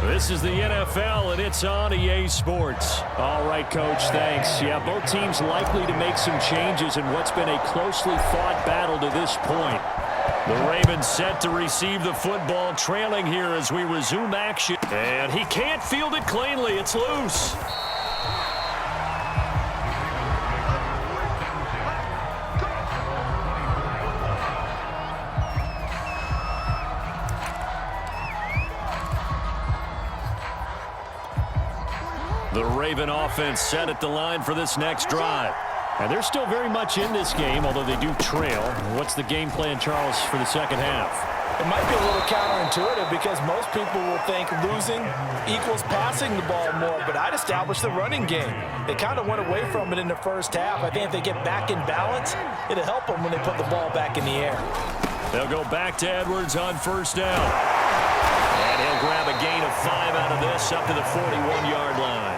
This is the NFL, and it's on EA Sports. All right, Coach, thanks. Yeah, both teams likely to make some changes in what's been a closely fought battle to this point. The Ravens set to receive the football, trailing here as we resume action. And he can't field it cleanly. It's loose. The Raven offense set at the line for this next drive. And they're still very much in this game, although they do trail. What's the game plan, Charles, for the second half? It might be a little counterintuitive because most people will think losing equals passing the ball more, but I'd establish the running game. They kind of went away from it in the first half. I think if they get back in balance, it'll help them when they put the ball back in the air. They'll go back to Edwards on first down. And he'll grab a gain of 5 out of this up to the 41-yard line.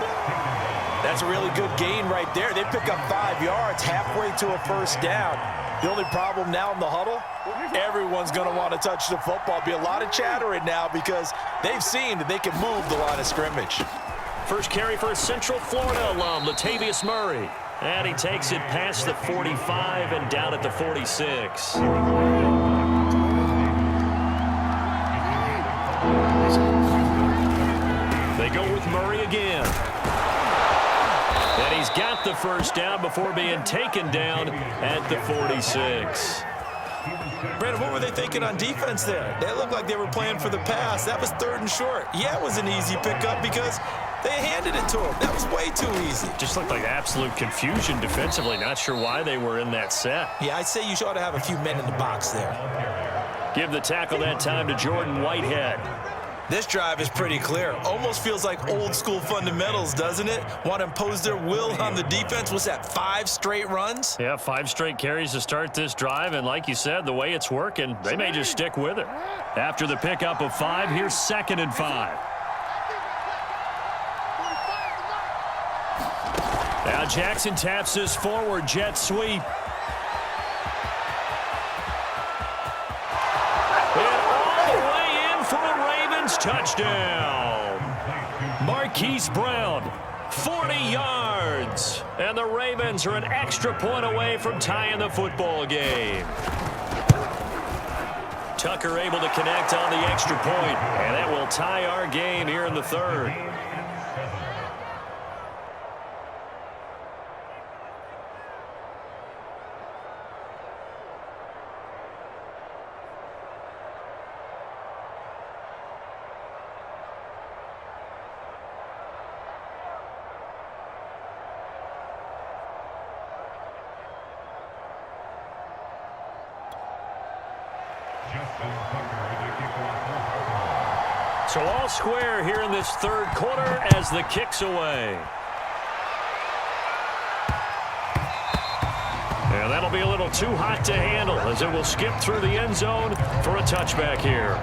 That's a really good gain right there. They pick up 5 yards halfway to a first down. The only problem now in the huddle, everyone's going to want to touch the football. Be a lot of chattering now because they've seen that they can move the line of scrimmage. First carry for a Central Florida alum, Latavius Murray. And he takes it past the 45 and down at the 46. They go with Murray again. And he's got the first down before being taken down at the 46. Brandon, what were they thinking on defense there? They looked like they were playing for the pass. That was 3rd and short. Yeah, it was an easy pickup because they handed it to him. That was way too easy. Just looked like absolute confusion defensively. Not sure why they were in that set. Yeah, I'd say you ought to have a few men in the box there. Give the tackle that time to Jordan Whitehead. This drive is pretty clear. Almost feels like old school fundamentals, doesn't it? Want to impose their will on the defense. Was that 5 straight runs? Yeah, 5 straight carries to start this drive. And like you said, the way it's working, they may just stick with it. After the pickup of 5, here's 2nd and 5. Now Jackson taps this forward jet sweep. Touchdown. Marquise Brown, 40 yards. And the Ravens are an extra point away from tying the football game. Tucker able to connect on the extra point, and that will tie our game here in the 3rd. So all square here in this 3rd quarter as the kick's away. And that'll be a little too hot to handle as it will skip through the end zone for a touchback here.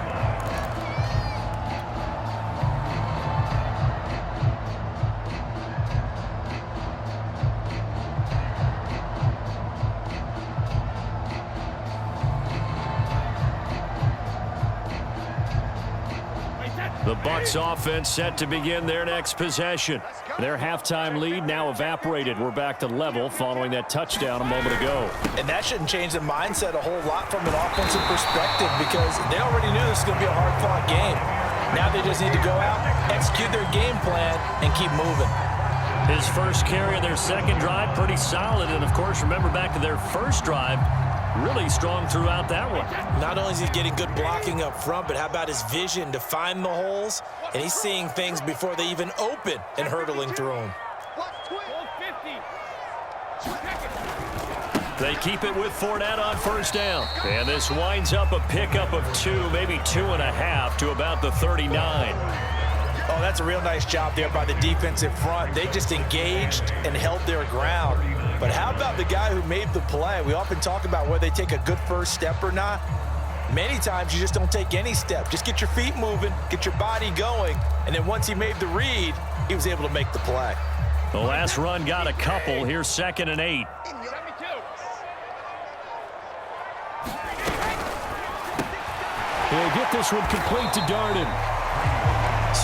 The Bucs offense set to begin their next possession. Their halftime lead now evaporated. We're back to level following that touchdown a moment ago. And that shouldn't change the mindset a whole lot from an offensive perspective because they already knew this was going to be a hard-fought game. Now they just need to go out, execute their game plan, and keep moving. His first carry of their 2nd drive, pretty solid. And, of course, remember back to their first drive, really strong throughout that one. Not only is he getting good blocking up front, but how about his vision to find the holes? And he's seeing things before they even open and hurdling through them. They keep it with Fournette on first down. And this winds up a pickup of 2, maybe 2.5 to about the 39. Oh, that's a real nice job there by the defensive front. They just engaged and held their ground. But how about the guy who made the play? We often talk about whether they take a good first step or not. Many times you just don't take any step. Just get your feet moving, get your body going, and then once he made the read, he was able to make the play. The last run got a couple. Here's 2nd and 8. He'll get this one complete to Darden.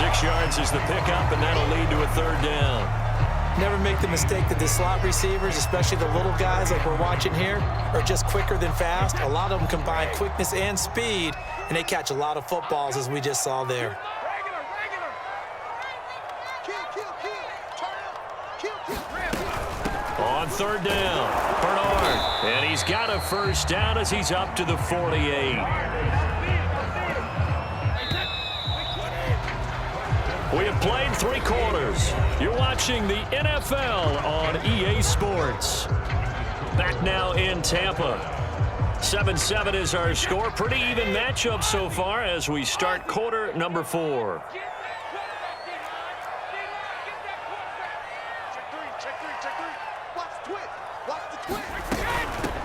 6 yards is the pickup, and that'll lead to a third down. Never make the mistake that the slot receivers, especially the little guys like we're watching here, are just quicker than fast. A lot of them combine quickness and speed, and they catch a lot of footballs, as we just saw there. On third down, Bernard. And he's got a first down as he's up to the 48. We have played 3 quarters. You're watching the NFL on EA Sports. Back now in Tampa. 7-7 is our score. Pretty even matchup so far as we start quarter number 4.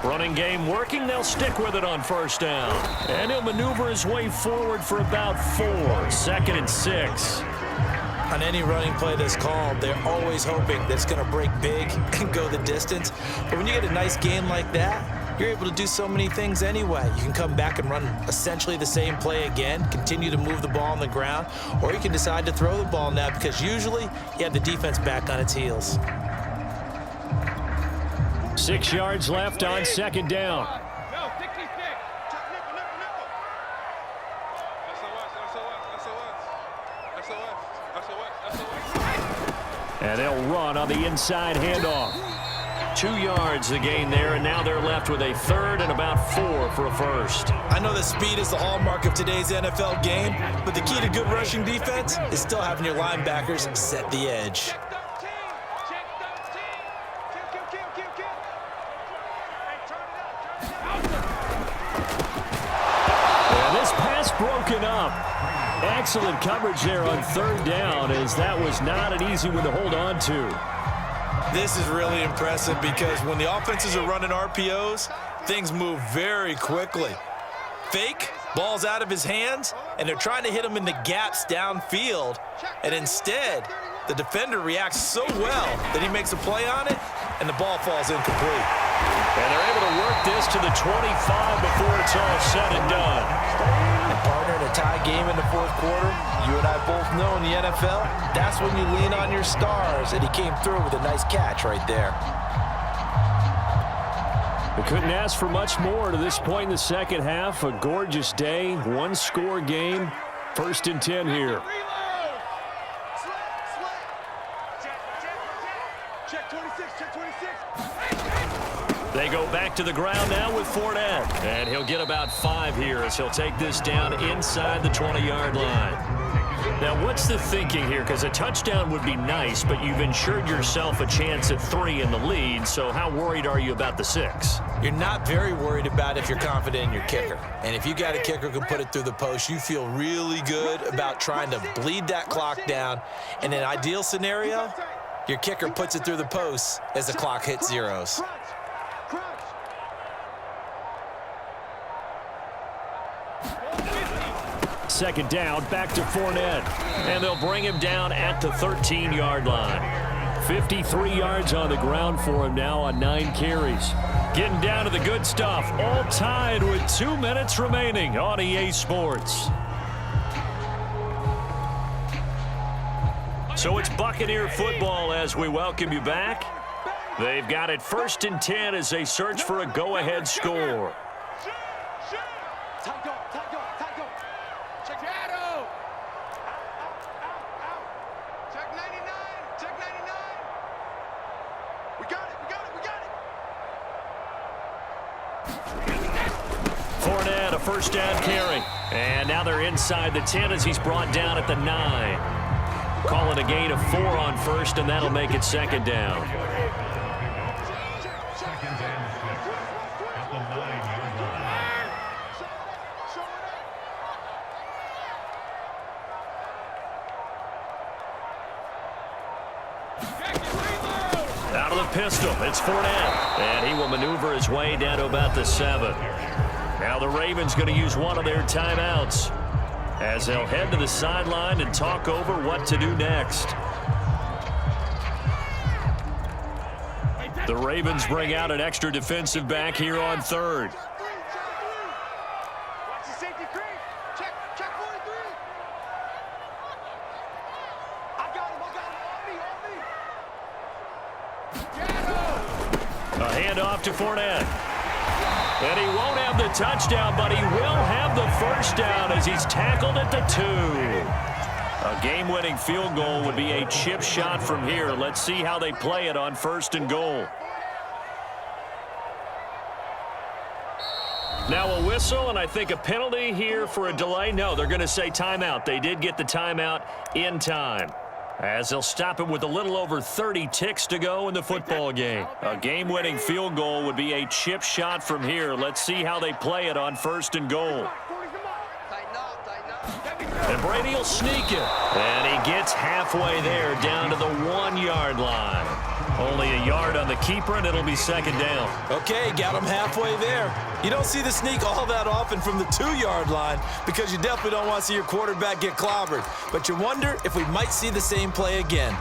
Running game working. They'll stick with it on first down. And he'll maneuver his way forward for about 4. 2nd and 6. On any running play that's called, they're always hoping that it's going to break big and go the distance. But when you get a nice gain like that, you're able to do so many things anyway. You can come back and run essentially the same play again, continue to move the ball on the ground, or you can decide to throw the ball now because usually you have the defense back on its heels. 6 yards left on 2nd down. And they'll run on the inside handoff. 2 yards the gain there, and now they're left with a 3rd and about 4 for a first. I know that speed is the hallmark of today's NFL game, but the key to good rushing defense is still having your linebackers set the edge. And this pass broken up. Excellent coverage there on 3rd down, as that was not an easy one to hold on to. This is really impressive because when the offenses are running RPOs, things move very quickly. Fake, ball's out of his hands, and they're trying to hit him in the gaps downfield. And instead, the defender reacts so well that he makes a play on it, and the ball falls incomplete. And they're able to work this to the 25 before it's all said and done. And partner, in a tie game in the 4th quarter, you and I both know in the NFL, that's when you lean on your stars, and he came through with a nice catch right there. We couldn't ask for much more to this point in the second half. A gorgeous day, 1-score game, 1st and 10 here. They go back to the ground now with Fournette. And he'll get about 5 here as he'll take this down inside the 20-yard line. Now, what's the thinking here? Because a touchdown would be nice, but you've ensured yourself a chance at 3 in the lead, so how worried are you about the 6? You're not very worried about it if you're confident in your kicker. And if you got a kicker who can put it through the post, you feel really good about trying to bleed that clock down. In an ideal scenario, your kicker puts it through the post as the clock hits zeros. Second down, back to Fournette. And they'll bring him down at the 13-yard line. 53 yards on the ground for him now on 9 carries. Getting down to the good stuff. All tied with 2 minutes remaining on EA Sports. So it's Buccaneer football as we welcome you back. They've got it 1st and 10 as they search for a go-ahead score. Fournette, a first down carry. And now they're inside the 10 as he's brought down at the 9. Call it a gain of 4 on first, and that'll make it 2nd down. Out of the pistol, it's Fournette. And he will maneuver his way down to about the 7. Now the Ravens going to use one of their timeouts as they'll head to the sideline and talk over what to do next. The Ravens bring out an extra defensive back here on 3rd. handoff to Fournette. And he won't have the touchdown, but he will have the first down as he's tackled at the 2. A game-winning field goal would be a chip shot from here. Let's see how they play it on 1st and goal. Now a whistle, and I think a penalty here for a delay. No, they're going to say timeout. They did get the timeout in time, as they'll stop it with a little over 30 ticks to go in the football game. A game-winning field goal would be a chip shot from here. Let's see how they play it on 1st and goal. And Brady will sneak it. And he gets halfway there down to the 1-yard line. Only a yard on the keeper, and it'll be 2nd down. Okay, got him halfway there. You don't see the sneak all that often from the 2-yard line because you definitely don't want to see your quarterback get clobbered. But you wonder if we might see the same play again.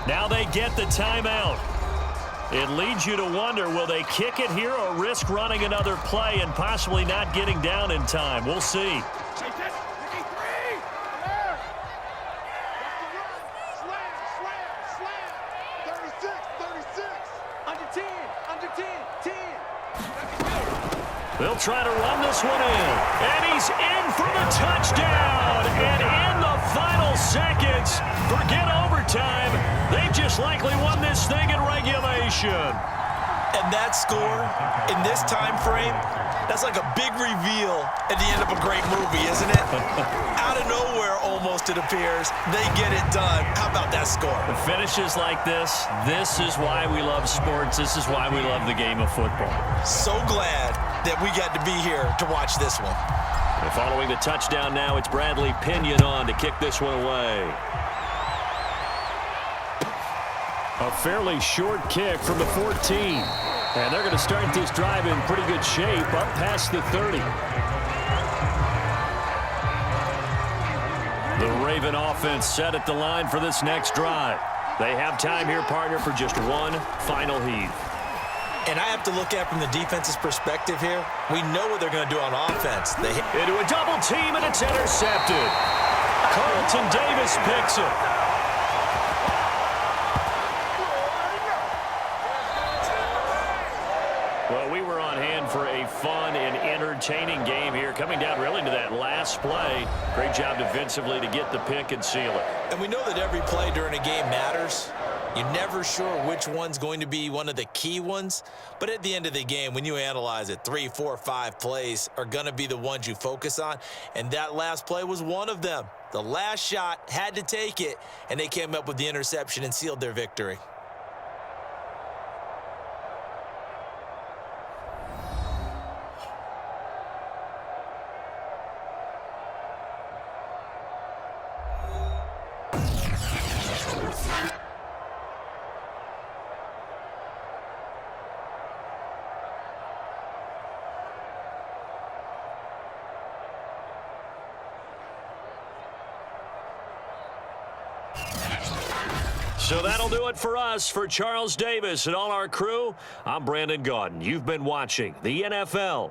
Now they get the timeout. It leads you to wonder, will they kick it here or risk running another play and possibly not getting down in time? We'll see. They'll try to run this one in. And he's in for the touchdown. And in the final seconds, forget overtime, they just likely won this thing in regulation. And that score in this time frame, that's like a big reveal at the end of a great movie, isn't it? Out of nowhere, almost, it appears, they get it done. How about that score? The finishes like this is why we love sports. This is why we love the game of football. So glad that we got to be here to watch this one. And following the touchdown now, it's Bradley Pinion on to kick this one away. A fairly short kick from the 14. And they're going to start this drive in pretty good shape, up past the 30. The Raven offense set at the line for this next drive. They have time here, partner, for just one final heave. And I have to look at from the defense's perspective here. We know what they're going to do on offense. They hit into a double team, and it's intercepted. Carlton Davis picks it. Well, we were on hand for a fun and entertaining game here, coming down really to that last play. Great job defensively to get the pick and seal it. And we know that every play during a game matters. You're never sure which one's going to be one of the key ones. But at the end of the game, when you analyze it, 3, 4, 5 plays are going to be the ones you focus on. And that last play was one of them. The last shot had to take it, and they came up with the interception and sealed their victory. So that'll do it for us. For Charles Davis and all our crew, I'm Brandon Gaudin. You've been watching the NFL